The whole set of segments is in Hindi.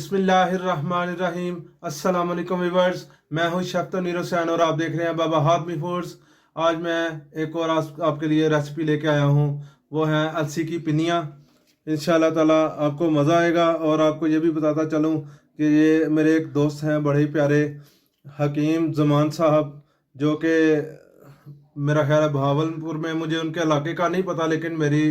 बिस्मिल्लाहिर्रहमानिर्रहीम। अस्सलाम वालेकुम व्यूअर्स, मैं हूं शेफ तनवीर हुसैन और आप देख रहे हैं बाबा हादमी फूड्स। आज मैं एक और आपके लिए रेसिपी लेके आया हूं, वो है अलसी की पिनिया। इंशाल्लाह ताला आपको मज़ा आएगा। और आपको ये भी बताता चलूं कि ये मेरे एक दोस्त हैं बड़े ही प्यारे, हकीम जमान साहब, जो कि मेरा ख्याल है बहावलपुर में, मुझे उनके इलाके का नहीं पता, लेकिन मेरी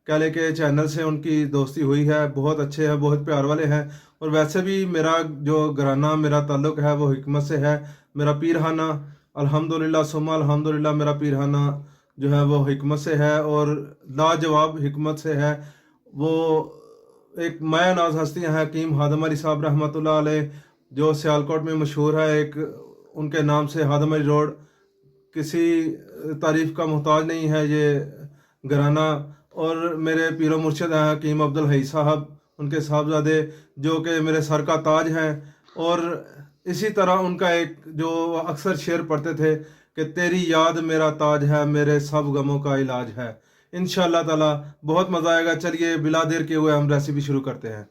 कह ले के चैनल से उनकी दोस्ती हुई है। बहुत अच्छे हैं, बहुत प्यार वाले हैं। और वैसे भी मेरा जो घराना, मेरा ताल्लुक़ है वो हिकमत से है। मेरा पीरहाना अल्हम्दुलिल्लाह सुम्मा अल्हम्दुलिल्लाह, मेरा पीरहाना जो है वो हिकमत से है और लाजवाब हिकमत से है। वो एक माया नाज हस्ती हैं हकीम हादम अली साहब रहमतुल्लाह अलैह, जो सियालकोट में मशहूर है। एक उनके नाम से हादम अली रोड, किसी तारीफ़ का मोहताज नहीं है ये घराना। और मेरे पीरो मुर्शिद हैं हकीम अब्दुल हई साहब, उनके साहबजादे, जो कि मेरे सर का ताज हैं। और इसी तरह उनका एक जो अक्सर शेर पढ़ते थे कि तेरी याद मेरा ताज है, मेरे सब गमों का इलाज है। इंशाअल्लाह ताला बहुत मज़ा आएगा। चलिए बिला देर के हुए हम रेसिपी शुरू करते हैं।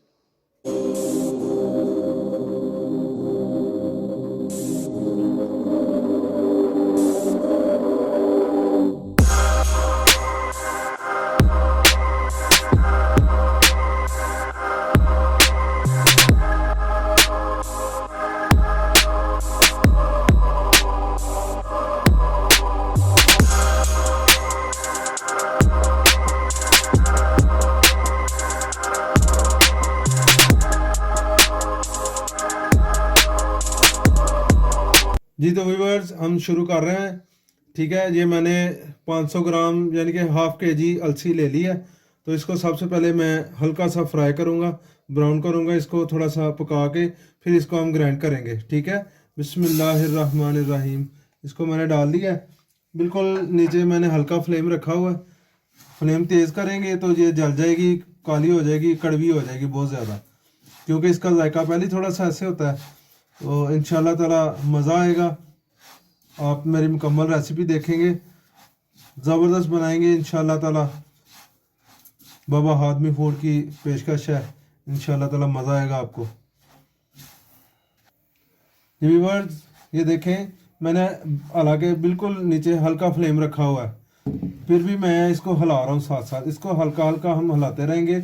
जी तो व्यूअर्स, हम शुरू कर रहे हैं। ठीक है, ये मैंने 500 ग्राम यानी कि हाफ के जी अलसी ले ली है। तो इसको सबसे पहले मैं हल्का सा फ्राई करूँगा, ब्राउन करूँगा, इसको थोड़ा सा पका के फिर इसको हम ग्राइंड करेंगे। ठीक है, बिस्मिल्लाहिर्रहमानिर्रहीम। इसको मैंने डाल दिया है। बिल्कुल नीचे मैंने हल्का फ्लेम रखा हुआ है। फ्लेम तेज़ करेंगे तो ये जल जाएगी, काली हो जाएगी, कड़वी हो जाएगी बहुत ज़्यादा, क्योंकि इसका जायका पहले थोड़ा सा ऐसे होता है। तो इंशाल्लाह ताला मज़ा आएगा। आप मेरी मुकम्मल रेसिपी देखेंगे, ज़बरदस्त बनाएंगे इंशाल्लाह ताला। बाबा हादमी फूड की पेशकश है, इंशाल्लाह ताला मज़ा आएगा आपको। व्यूअर्स, ये देखें, मैंने हालांकि बिल्कुल नीचे हल्का फ्लेम रखा हुआ है, फिर भी मैं इसको हिला रहा हूँ साथ साथ। इसको हल्का हल्का हम हिलाते रहेंगे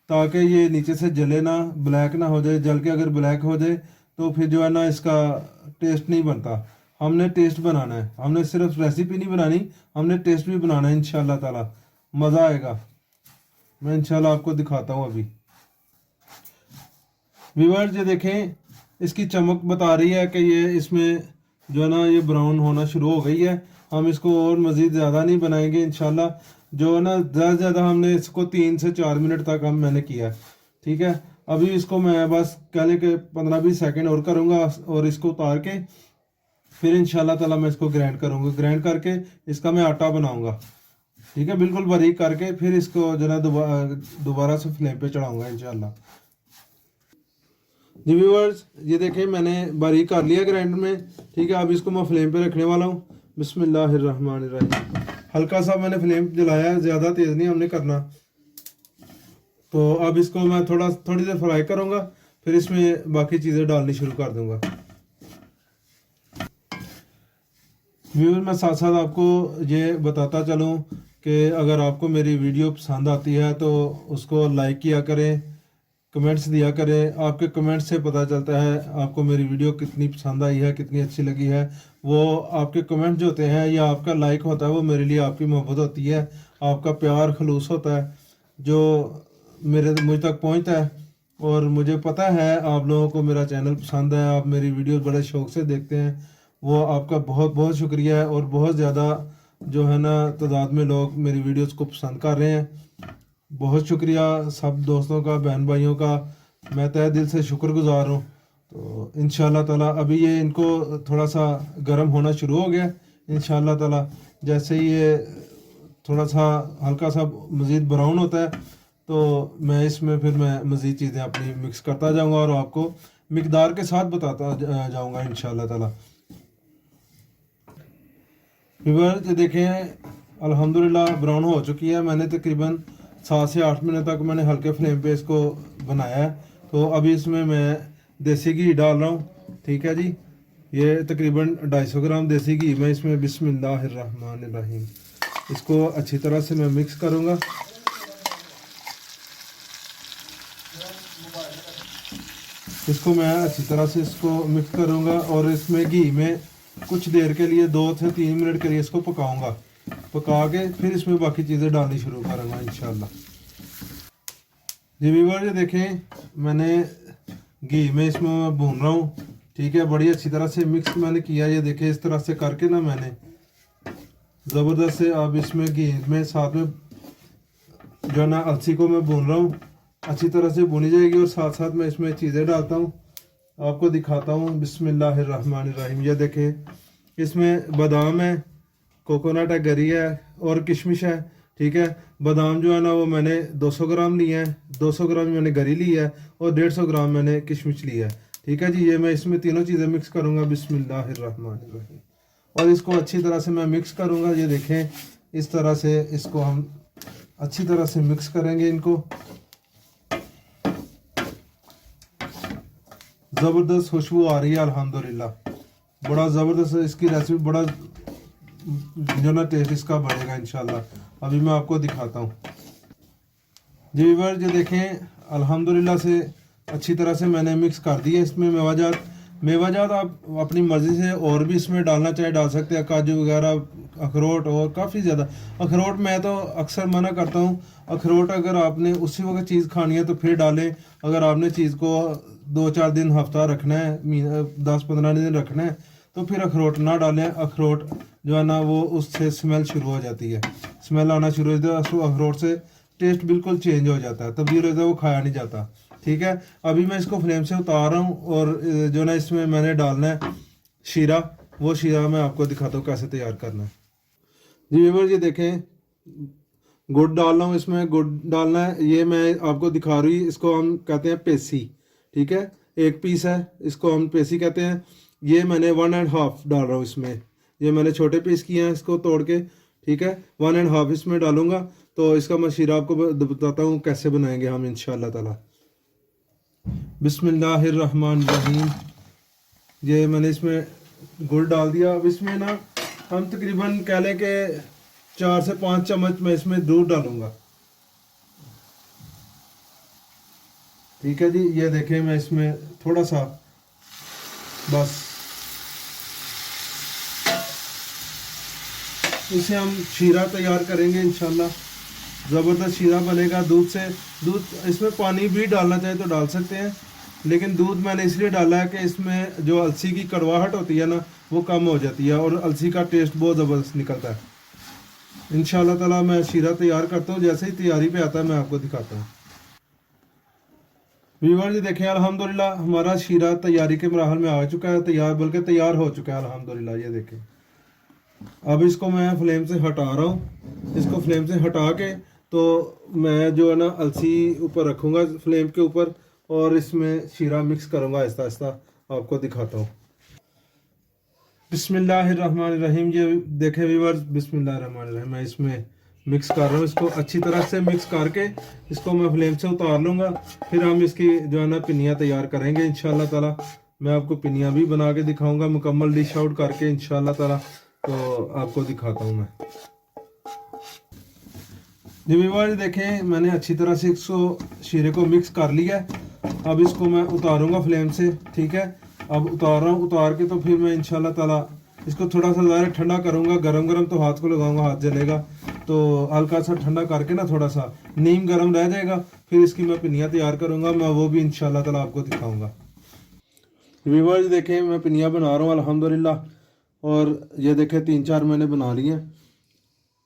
ताकि ये नीचे से जले ना, ब्लैक ना हो जाए। जल के अगर ब्लैक हो जाए तो फिर जो है ना, इसका टेस्ट नहीं बनता। हमने टेस्ट बनाना है, हमने सिर्फ रेसिपी नहीं बनानी, हमने टेस्ट भी बनाना है। इंशाल्लाह ताला मज़ा आएगा। मैं इंशाल्लाह आपको दिखाता हूँ अभी। व्यूअर्स, ये देखें, इसकी चमक बता रही है कि ये इसमें जो है ना ये ब्राउन होना शुरू हो गई है। हम इसको और मज़ीद ज़्यादा नहीं बनाएंगे इंशाल्लाह। जो है ना, ज़्यादा से ज़्यादा हमने इसको 3 से 4 मिनट तक मैंने किया है। ठीक है, अभी इसको मैं बस कह लें कि 15-20 सेकेंड और करूँगा और इसको उतार के फिर इंशाल्लाह ताला मैं इसको ग्राइंड करूँगा। ग्राइंड करके इसका मैं आटा बनाऊँगा। ठीक है, बिल्कुल बारीक करके फिर इसको जो है दोबारा से फ्लेम पे चढ़ाऊँगा इंशाल्लाह। जी व्यूअर्स, ये देखें, मैंने बारीक कर लिया ग्राइंडर में। ठीक है, अब इसको मैं फ्लेम पे रखने वाला हूँ। बिस्मिल्लाहिर्रहमानिर्रहीम। हल्का सा मैंने फ्लेम जलाया है, ज़्यादा तेज़ नहीं हमने करना। तो अब इसको मैं थोड़ी देर फ्राई करूँगा, फिर इसमें बाकी चीज़ें डालनी शुरू कर दूँगा। व्यूअर, मैं साथ साथ आपको ये बताता चलूँ कि अगर आपको मेरी वीडियो पसंद आती है तो उसको लाइक किया करें, कमेंट्स दिया करें। आपके कमेंट्स से पता चलता है आपको मेरी वीडियो कितनी पसंद आई है, कितनी अच्छी लगी है। वो आपके कमेंट जो होते हैं या आपका लाइक होता है, वो मेरे लिए आपकी मोहब्बत होती है, आपका प्यार खलूस होता है, जो मुझ तक पहुंचता है। और मुझे पता है आप लोगों को मेरा चैनल पसंद है, आप मेरी वीडियोस बड़े शौक़ से देखते हैं। वो आपका बहुत बहुत शुक्रिया है। और बहुत ज़्यादा जो है ना तादाद में लोग मेरी वीडियोस को पसंद कर रहे हैं। बहुत शुक्रिया सब दोस्तों का, बहन भाइयों का, मैं तहे दिल से शुक्रगुजार हूँ। तो इंशाल्लाह ताला अभी ये इनको थोड़ा सा गर्म होना शुरू हो गया। इंशाल्लाह ताला जैसे ही ये थोड़ा सा हल्का सा मज़ीद ब्राउन होता है तो मैं इसमें फिर मैं मज़ीद चीज़ें अपनी मिक्स करता जाऊँगा और आपको मिकदार के साथ बताता जाऊँगा इंशाल्लाह ताला। व्यूअर्स, ये देखें, अल्हम्दुलिल्लाह ब्राउन हो चुकी है। मैंने तकरीबन 7 से 8 मिनट तक मैंने हल्के फ्लेम पे इसको बनाया है। तो अभी इसमें मैं देसी घी डाल रहा हूँ, ठीक है जी। ये तकरीबन 250 ग्राम देसी घी मैं इसमें बिस्मिल्लाहिर्रहमानिर्रहीम इसको अच्छी तरह से मैं मिक्स करूँगा। इसको मैं अच्छी तरह से इसको मिक्स करूँगा और इसमें घी में कुछ देर के लिए 2 से 3 मिनट के लिए इसको पकाऊँगा। पका के फिर इसमें बाकी चीज़ें डालनी शुरू करूँगा इंशाल्लाह। जी व्यूअर, ये देखें मैंने घी में इसमें मैं भून रहा हूँ, ठीक है। बड़ी अच्छी तरह से मिक्स मैंने किया। ये देखें इस तरह से करके ना मैंने ज़बरदस्त से अब इसमें घी में साथ में जो है ना अलसी को मैं भून रहा हूँ, अच्छी तरह से भुनी जाएगी। और साथ साथ मैं इसमें चीज़ें डालता हूँ, आपको दिखाता हूँ। बिस्मिल्लाहिर्रहमानिर्रहीम। ये देखें इसमें बादाम है, कोकोनट है, गरी है और किशमिश है, ठीक है। बादाम जो है ना वो मैंने 200 ग्राम लिया है, 200 ग्राम मैंने गरी ली है और 150 ग्राम मैंने किशमिश लिया है, ठीक है जी। ये मैं इसमें तीनों चीज़ें मिक्स करूँगा बिस्मिल्लाहिर्रहमानिर्रहीम और इसको अच्छी तरह से मैं मिक्स करूँगा। ये देखें इस तरह से इसको हम अच्छी तरह से मिक्स करेंगे इनको। ज़बरदस्त खुशबू आ रही है अल्हम्दुलिल्लाह। बड़ा ज़बरदस्त इसकी रेसिपी, बड़ा जो ना टेस्ट इसका बढ़ेगा इंशाल्लाह। अभी मैं आपको दिखाता हूँ। जी व्यूअर, ये देखें अल्हम्दुलिल्लाह से अच्छी तरह से मैंने मिक्स कर दिया। इसमें मेवाजात आप अपनी मर्ज़ी से और भी इसमें डालना चाहे डाल सकते हैं, काजू वगैरह, अखरोट और काफ़ी ज़्यादा। अखरोट मैं तो अक्सर मना करता हूँ। अखरोट अगर आपने उसी वक्त चीज़ खानी है तो फिर डालें। अगर आपने चीज़ को 2-4 दिन, हफ्ता रखना है, 10-15 दिन रखना है तो फिर अखरोट ना डालें। अखरोट जो है ना वो उससे स्मेल शुरू हो जाती है, स्मेल आना शुरू हो जाता है। अखरोट से टेस्ट बिल्कुल चेंज हो जाता है, तब्दील हो जाता है, वो खाया नहीं जाता, ठीक है। अभी मैं इसको फ्लेम से उतार रहा हूँ और जो ना इसमें मैंने डालना है शीरा, वो शीरा मैं आपको दिखाता हूँ कैसे तैयार करना है। जी व्यूअर्स, ये देखें गुड़ डाल रहा हूँ, इसमें गुड़ डालना है। ये मैं आपको दिखा रही हूँ, इसको हम कहते हैं पेसी, ठीक है। 1 पीस है, इसको हम पेसी कहते हैं। ये मैंने 1.5 डाल रहा हूँ इसमें। ये मैंने छोटे पीस किए हैं इसको तोड़ के, ठीक है। 1.5 इसमें डालूंगा। तो इसका मैं शीरा आपको बताता हूँ कैसे बनाएंगे हम इंशाल्लाह ताला। बिस्मिल्लाहिर्रहमानिर्रहीम। ये मैंने इसमें गुड़ डाल दिया। अब इसमें ना हम तकरीबन कह लें कि 4 से 5 चम्मच मैं इसमें दूध डालूंगा, ठीक है जी। ये देखें मैं इसमें थोड़ा सा बस, इसे हम शीरा तैयार करेंगे इंशाल्लाह। ज़बरदस्त शीरा बनेगा दूध से। दूध इसमें पानी भी डालना चाहे तो डाल सकते हैं, लेकिन दूध मैंने इसलिए डाला है कि इसमें जो अलसी की कड़वाहट होती है ना वो कम हो जाती है और अलसी का टेस्ट बहुत ज़बरदस्त निकलता है। इंशाल्लाह ताला मैं शीरा तैयार करता हूँ, जैसे ही तैयारी पे आता है मैं आपको दिखाता हूँ। व्यूअर्स, ये देखें अल्हम्दुलिल्लाह हमारा शीरा तैयारी के मराहल में आ चुका है, तैयार बल्कि तैयार हो चुका है अल्हम्दुलिल्लाह। ये देखें अब इसको मैं फ्लेम से हटा रहा हूँ। इसको फ्लेम से हटा के तो मैं जो है ना अलसी ऊपर रखूँगा फ्लेम के ऊपर और इसमें शीरा मिक्स करूँगा आहिस्ता आहिस्ता, आपको दिखाता हूँ। बिस्मिल्लाहिर्रहमानिर्रहीम। ये देखें व्यूअर्स, बिस्मिल्लाहिर्रहमानिर्रहीम। मैं इसमें मिक्स कर रहा हूँ। इसको अच्छी तरह से मिक्स करके इसको मैं फ्लेम से उतार लूँगा। फिर हम इसकी जो है ना पिनिया तैयार करेंगे इंशाल्लाह ताला। मैं आपको पिनिया भी बना के दिखाऊँगा मुकम्मल डिश आउट करके इंशाल्लाह ताला, तो आपको दिखाता हूँ मैं। जी व्यूअर्स, देखें मैंने अच्छी तरह से इसको शीरे को मिक्स कर लिया है। अब इसको मैं उतारूँगा फ्लेम से, ठीक है। अब उतार रहा हूँ। उतार के तो फिर मैं इंशाल्लाह ताला इसको थोड़ा सा ज़्यादा ठंडा करूँगा। गरम गरम तो हाथ को लगाऊंगा, हाथ जलेगा, तो हल्का सा ठंडा करके ना थोड़ा सा नीम गरम रह जाएगा। फिर इसकी मैं पिनिया तैयार करूँगा, मैं वो भी इंशाल्लाह ताला आपको दिखाऊँगा। व्यूअर्स, देखें मैं पिनिया बना रहा हूँ अल्हम्दुलिल्लाह। और ये देखें 3-4 मैंने बना लिए हैं।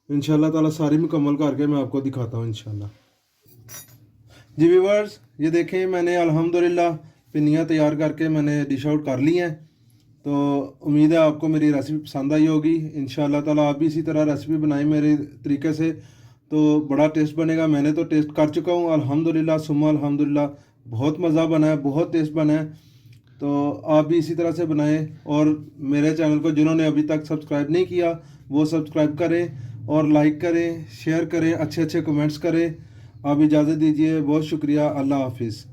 इंशाल्लाह ताला सारी मुकम्मल करके मैं आपको दिखाता हूँ इंशाल्लाह। जी व्यूअर्स, ये देखें मैंने अल्हम्दुलिल्लाह पिनिया तैयार करके मैंने डिश आउट कर ली हैं। तो उम्मीद है आपको मेरी रेसिपी पसंद आई होगी। इंशाल्लाह ताला आप भी इसी तरह रेसिपी बनाएं मेरे तरीके से, तो बड़ा टेस्ट बनेगा। मैंने तो टेस्ट कर चुका हूँ अल्हम्दुलिल्लाह सुम्मा अल्हम्दुलिल्लाह। बहुत मज़ा बना है, बहुत टेस्ट बना है। तो आप भी इसी तरह से बनाएं और मेरे चैनल को जिन्होंने अभी तक सब्सक्राइब नहीं किया वो सब्सक्राइब करें और लाइक करें, शेयर करें, अच्छे अच्छे कमेंट्स करें। आप इजाज़त दीजिए, बहुत शुक्रिया। अल्लाह हाफिज़।